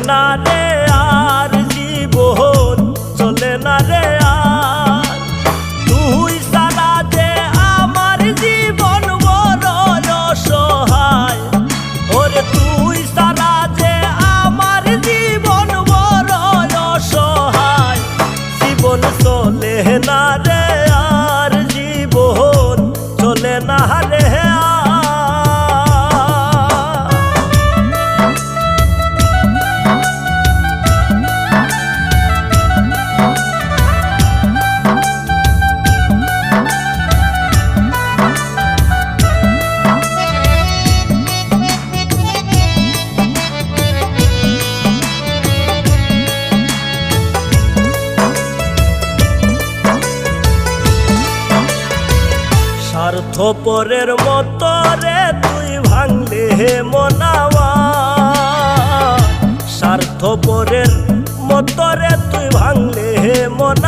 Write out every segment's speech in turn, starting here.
না রে আর জীবন চলে না রে আর তুই সারা যে আমার জীবন বড় অসহায় ওরে তুই সারা যে আমার জীবন বড় অসহায় জীবন চলে না রে আর জীবন চলে না রে স্বার্থপরের মতো রে তুই ভাঙলে মন আমার স্বার্থপরের মতো রে তুই ভাঙলে মন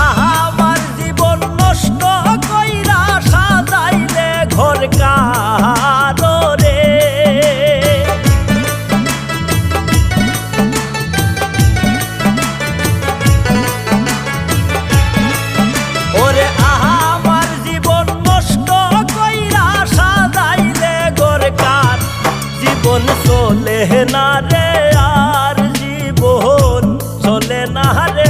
আমার জীবন নষ্ট কইরা সাজাইলে ঘর কারো রে ওরে জীবন চলে না রে আর জীবন চলে না রে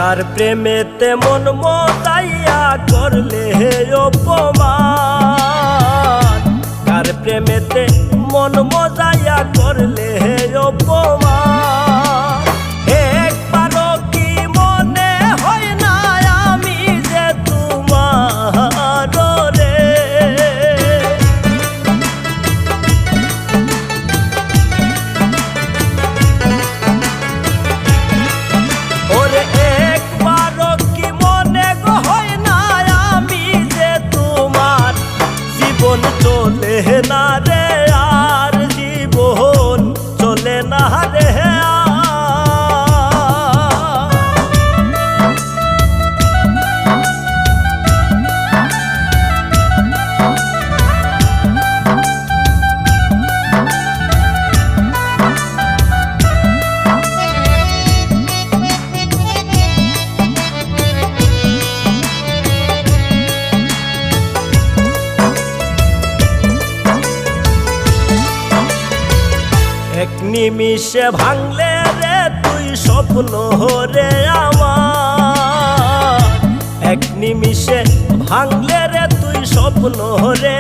কার প্রেমেতে মন মজাইয়া করলে অপমান কার প্রেমেতে মন মজাইয়া করলে অপমান একবারও কি মনে হয় না আমি যে তোমার রে ওরে জীবন চলে না রে আর জীবন চলে না রে এক নিমিষে ভাঙলে রে তুই স্বপ্ন রে আমার এক নিমিষে ভাঙলে রে তুই স্বপ্ন রে